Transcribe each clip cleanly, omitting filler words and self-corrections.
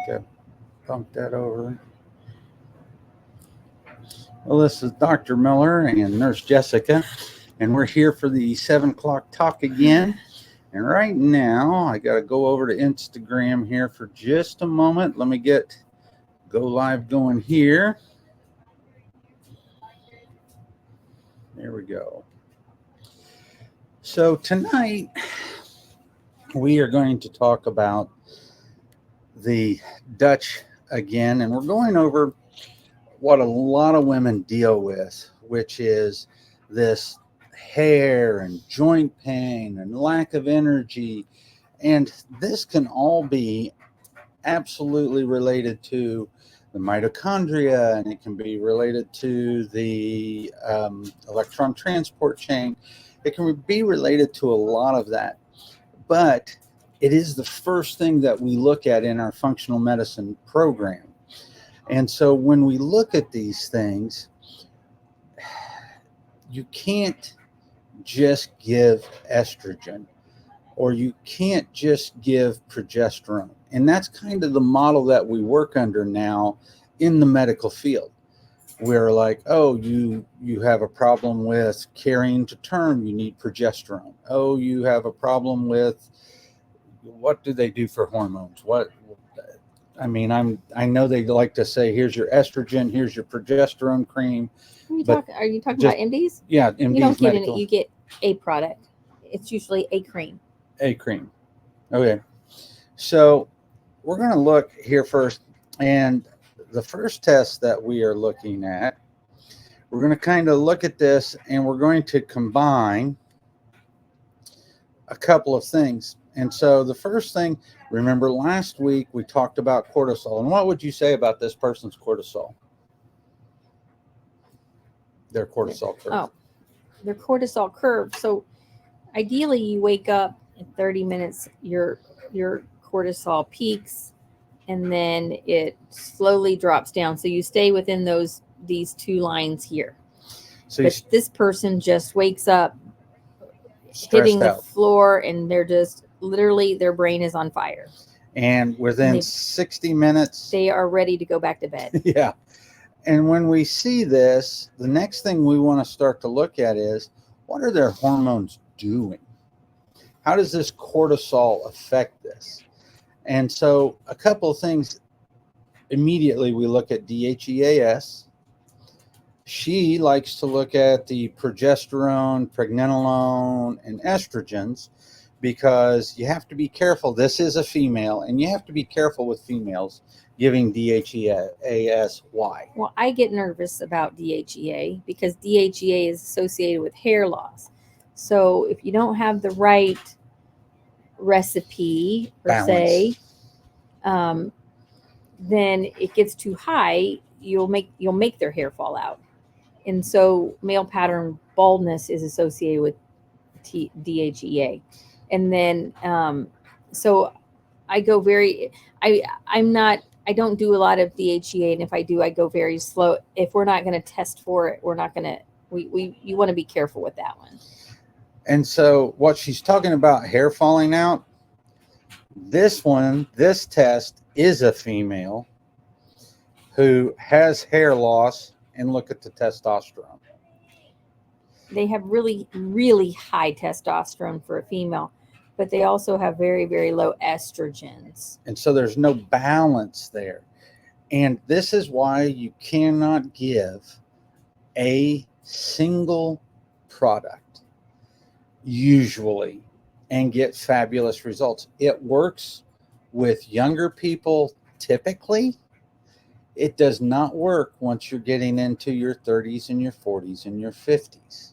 I bumped that over. Well, this is Dr. Miller and Nurse Jessica, and we're here for the 7 o'clock talk again. And right now, I got to go over to Instagram here for just a moment. Let me get go live going here. There we go. So tonight, we are going to talk about the Dutch again, and we're going over what a lot of women deal with, which is this hair and joint pain and lack of energy. And this can all be absolutely related to the mitochondria, and it can be related to the electron transport chain. It can be related to a lot of that. But it is the first thing that we look at in our functional medicine program. And so when we look at these things, you can't just give estrogen, or you can't just give progesterone. And that's kind of the model that we work under now in the medical field. We're like, oh, you have a problem with carrying to term, you need progesterone. Oh, you have a problem with, what do they do for hormones? I know they like to say, here's your estrogen, here's your progesterone cream. Are you talking about MDs? Yeah, MDs. You don't get medical. you get a product. It's usually a cream. A cream. Okay. So we're going to look here first. And the first test that we are looking at, we're going to kind of look at this, and we're going to combine a couple of things. And so the first thing, remember last week we talked about cortisol. And what would you say about this person's cortisol? Their cortisol curve. Oh, their cortisol curve. So ideally you wake up in 30 minutes, your cortisol peaks, and then it slowly drops down. So you stay within these two lines here. So but this person just wakes up hitting the floor, and they're just literally, their brain is on fire. And within 60 minutes, they are ready to go back to bed. Yeah. And when we see this, the next thing we want to start to look at is, what are their hormones doing? How does this cortisol affect this? And so a couple of things, immediately we look at DHEAS. She likes to look at the progesterone, pregnenolone, and estrogens, because you have to be careful. This is a female, and you have to be careful with females giving DHEAS. Why? Well, I get nervous about DHEA because DHEA is associated with hair loss. So if you don't have the right recipe, per se, then it gets too high, you'll make their hair fall out. And so male pattern baldness is associated with DHEA. And then so I go I don't do a lot of DHEA, and if I do, I go very slow. If we're not going to test for it, we're not going to, you want to be careful with that one. And so what she's talking about, hair falling out, this test is a female who has hair loss, and look at the testosterone. They have really, really high testosterone for a female, but they also have very, very low estrogens. And so there's no balance there. And this is why you cannot give a single product, usually, and get fabulous results. It works with younger people typically. It does not work once you're getting into your 30s and your 40s and your 50s.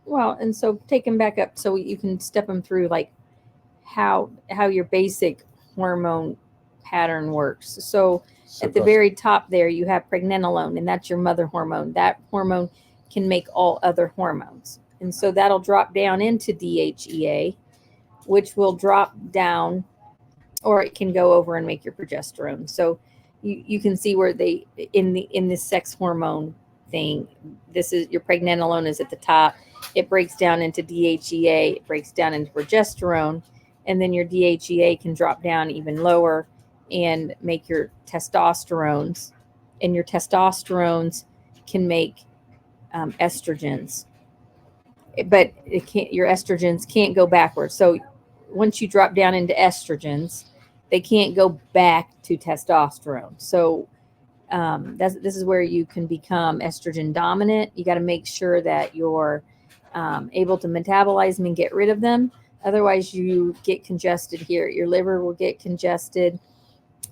Well, and so take them back up so you can step them through like how your basic hormone pattern works. So at the very top there, you have pregnenolone, and that's your mother hormone. That hormone can make all other hormones. And so that'll drop down into DHEA, which will drop down, or it can go over and make your progesterone. So you can see where they, in this sex hormone thing, this is your pregnenolone is at the top. It breaks down into DHEA, it breaks down into progesterone, and then your DHEA can drop down even lower and make your testosterones, and your testosterones can make estrogens, but it can't. Your estrogens can't go backwards. So once you drop down into estrogens, they can't go back to testosterone. So this is where you can become estrogen dominant. You got to make sure that you're able to metabolize them and get rid of them. Otherwise, you get congested here. Your liver will get congested.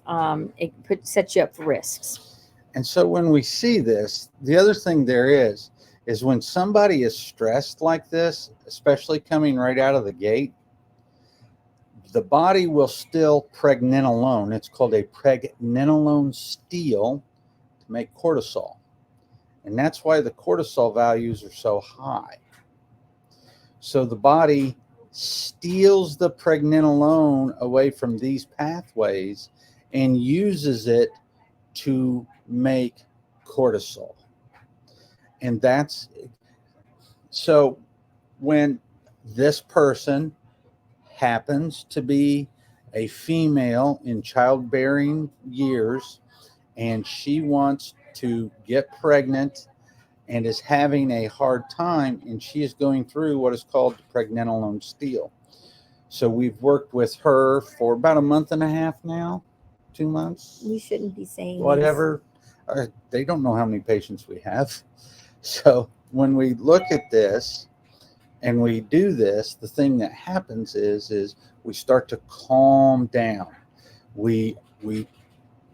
It sets you up for risks. And so when we see this, the other thing there is when somebody is stressed like this, especially coming right out of the gate, the body will still pregnenolone. It's called a pregnenolone steal to make cortisol. And that's why the cortisol values are so high. So the body steals the pregnenolone away from these pathways and uses it to make cortisol. And that's so when this person happens to be a female in childbearing years and she wants to get pregnant and is having a hard time, and she is going through what is called pregnenolone steal. So we've worked with her for about a month and a half now, 2 months. We shouldn't be saying whatever. They don't know how many patients we have. So when we look at this and we do this, the thing that happens is we start to calm down. We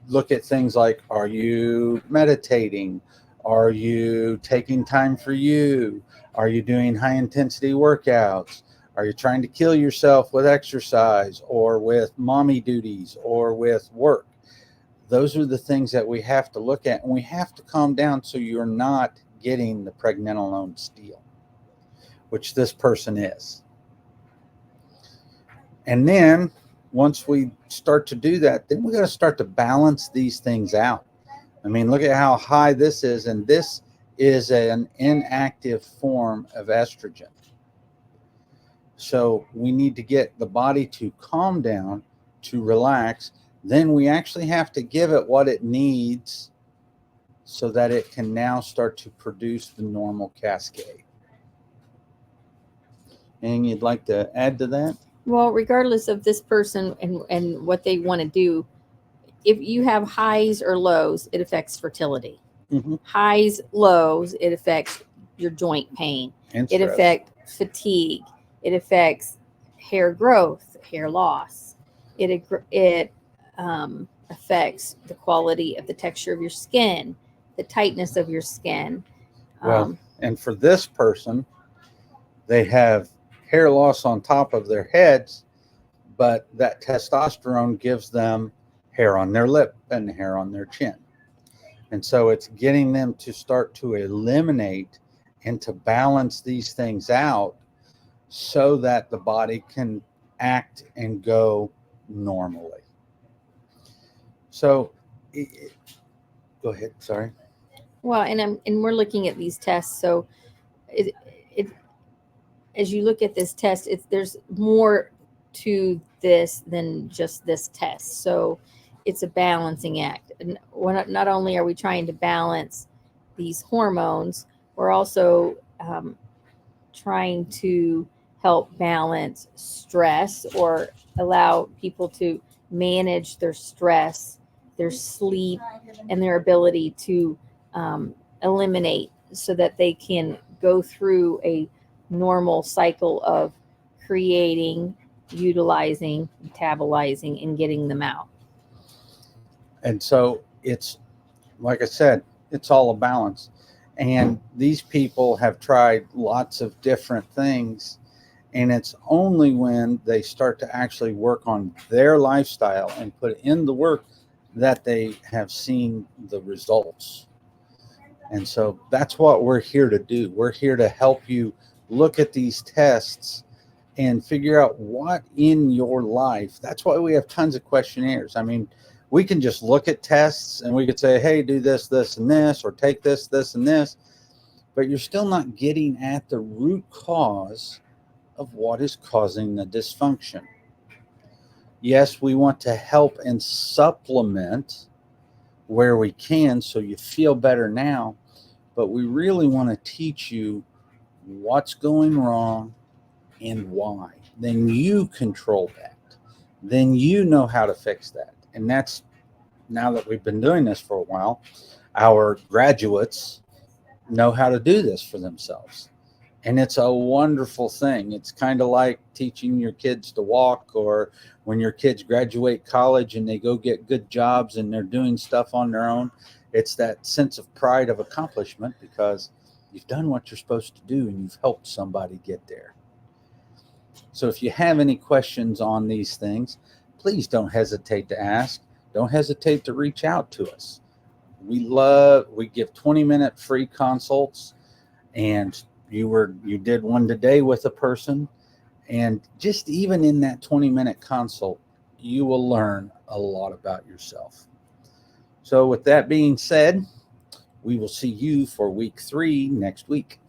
look at things like, are you meditating? Are you taking time for you? Are you doing high intensity workouts? Are you trying to kill yourself with exercise or with mommy duties or with work? Those are the things that we have to look at, and we have to calm down so you're not getting the pregnenolone steal, which this person is. And then once we start to do that, then we got to start to balance these things out. I mean, look at how high this is, and this is an inactive form of estrogen. So we need to get the body to calm down, to relax. Then we actually have to give it what it needs so that it can now start to produce the normal cascade. Anything you'd like to add to that? Well, regardless of this person and what they want to do, if you have highs or lows, it affects fertility. Mm-hmm. Highs, lows, it affects your joint pain. It affects fatigue. It affects hair growth, hair loss. It affects the quality of the texture of your skin, the tightness of your skin. Well, and for this person, they have hair loss on top of their heads, but that testosterone gives them hair on their lip and hair on their chin. And so it's getting them to start to eliminate and to balance these things out so that the body can act and go normally. So go ahead, sorry. Well, and we're looking at these tests. So as you look at this test, there's more to this than just this test. So it's a balancing act. And not only are we trying to balance these hormones, we're also trying to help balance stress or allow people to manage their stress, their sleep, and their ability to eliminate so that they can go through a normal cycle of creating, utilizing, metabolizing, and getting them out. And so it's, like I said, it's all a balance. And these people have tried lots of different things. And it's only when they start to actually work on their lifestyle and put in the work that they have seen the results. And so that's what we're here to do. We're here to help you look at these tests and figure out what in your life. That's why we have tons of questionnaires. I mean, we can just look at tests and we could say, hey, do this, this, and this, or take this, this, and this. But you're still not getting at the root cause of what is causing the dysfunction. Yes, we want to help and supplement where we can so you feel better now, but we really want to teach you what's going wrong and why. Then you control that. Then you know how to fix that. And that's, now that we've been doing this for a while, our graduates know how to do this for themselves. And it's a wonderful thing. It's kind of like teaching your kids to walk, or when your kids graduate college and they go get good jobs and they're doing stuff on their own. It's that sense of pride of accomplishment because you've done what you're supposed to do and you've helped somebody get there. So if you have any questions on these things, please don't hesitate to ask. Don't hesitate to reach out to us. We give 20-minute free consults, and you did one today with a person, and just even in that 20-minute consult, you will learn a lot about yourself. So with that being said, we will see you for week 3 next week.